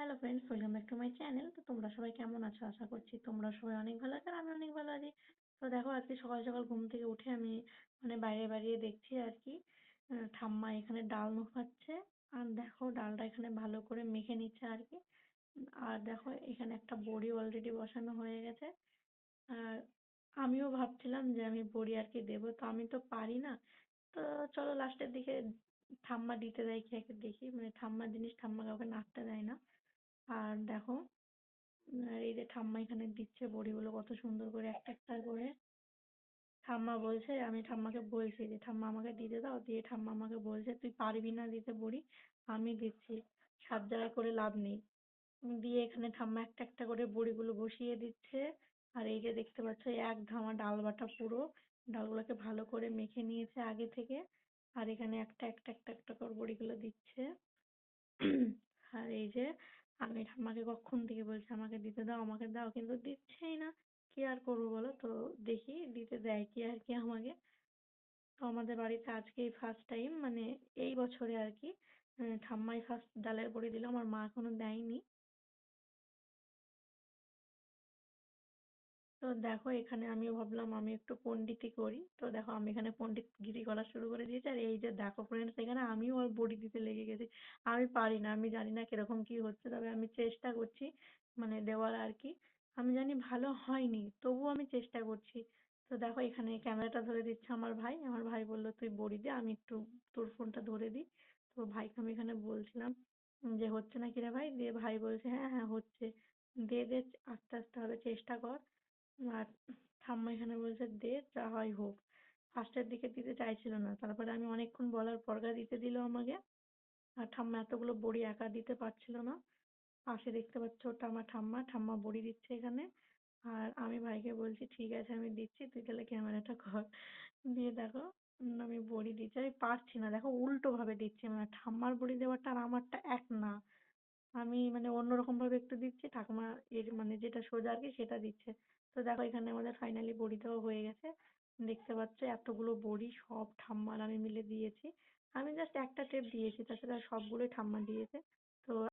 Hello friends, welcome back to my channel. তো তোমরা সবাই কেমন আছো? আশা করছি তোমরা সবাই অনেক ভালো আছো আর আমি অনেক ভালো আছি। তো দেখো, আজকে সকাল সকাল ঘুম থেকে উঠে আমি বাইরে বেরিয়ে দেখছি আর কি ঠাম্মা এখানে ডাল মাখাচ্ছে। আর দেখো, ডালটা এখানে ভালো করে মেখে নিচ্ছে আর কি। আর দেখো, এখানে একটা বড়ি অলরেডি বসানো হয়ে গেছে। আর আমিও ভাবছিলাম যে আমি বড়ি আর কি দেবো, তো আমি তো পারি না। তো চলো লাস্টের দিকে ঠাম্মা দিতে দেয় কি একটু দেখি, ঠাম্মার জিনিস ঠাম্মা কাউকে নাড়তে দেয় না। আর দেখো, আর এই যে ঠাম্মা এখানে দিচ্ছে বড়িগুলো কত সুন্দর করে একটা একটা করে। ঠাম্মা বলছে, আমি ঠাম্মাকে বলছি যে ঠাম্মা আমাকে দিতে দাও, দিয়ে ঠাম্মা আমাকে বলছে তুই পারবি না দিতে বড়ি, আমি দিচ্ছি, সাত জায়গায় করে লাভ নেই। দিয়ে এখানে ঠাম্মা একটা একটা করে বড়িগুলো বসিয়ে দিচ্ছে। আর এই যে দেখতে পাচ্ছ, এক ধামা ডাল বাটা পুরো, ডালগুলোকে ভালো করে মেখে নিয়েছে আগে থেকে। আর এখানে একটা একটা একটা একটা করে বড়িগুলো দিচ্ছে। আর এই যে আমি ঠাম্মাকে কখন থেকে বলছি আমাকে দিতে দাও আমাকে দাও, কিন্তু দিচ্ছেই না। কি আর করবো বলো তো, দেখি দিতে দেয় কি আর কি আমাকে। তো আমাদের বাড়িতে আজকেই ফার্স্ট টাইম, এই বছরে আর কি ঠাম্মাই ফার্স্ট ডালের বড়ি দিল, আমার মা এখনো দেয়নি। তো দেখো, এখানে আমিও ভাবলাম আমি একটু পণ্ডিতি করি, তো দেখো আমি এখানে পণ্ডিতগিরি করা শুরু করে দিয়েছি। আর এই যে দেখো ফ্রেন্ডস, এখানে আমিও ওর বড়ি দিতে লেগে গেছি। আমি পারি না, আমি জানি না কিরকম কি হচ্ছে, তবে আমি চেষ্টা করছি দেওয়ার আর কি। আমি জানি ভালো হয়নি, তবুও আমি চেষ্টা করছি। তো দেখো, এখানে ক্যামেরাটা ধরে দিচ্ছে আমার ভাই। আমার ভাই বললো তুই বড়ি দে, আমি একটু তোর ফোনটা ধরে দিই। তো ভাইকে আমি এখানে বলছিলাম যে হচ্ছে না কি রে ভাই, দিয়ে ভাই বলছে হ্যাঁ হ্যাঁ হচ্ছে, দে দে, আস্তে আস্তে হবে, চেষ্টা কর। আর ঠাম্মা এখানে বলছে দে, যা হয় হোক। ফার্স্টের দিকে দিতে চাইছিল না, তারপরে আমি অনেকক্ষণ বলার পর দিতে দিল আমাকে। আর ঠাম্মা এতগুলো বড়ি একা দিতে পারছিল না। পাশে দেখতে পাচ্ছ, ওটা আমার ঠাম্মা, ঠাম্মা বড়ি দিচ্ছে এখানে। আর আমি ভাইকে বলছি ঠিক আছে আমি দিচ্ছি, তুই তাহলে ক্যামেরাটা কর। দিয়ে দেখো, আমি বড়ি দিচ্ছি, আমি পারছি না, দেখো উল্টো ভাবে দিচ্ছি, ঠাম্মার বড়ি দেওয়াটা আর আমারটা এক না। আমি অন্যরকম ভাবে একটু দিচ্ছি, ঠাকুমা এর যেটা সোজা আর কি সেটা দিচ্ছে। তো দেখো, এখানে আমাদের ফাইনালি বড়ি দেওয়া হয়ে গেছে। দেখতে পাচ্ছ এতগুলো বড়ি সব ঠাম্মা আর আমি মিলে দিয়েছি। আমি জাস্ট একটা টেপ দিয়েছি, তাছাড়া সবগুলোই ঠাম্মা দিয়েছে। তো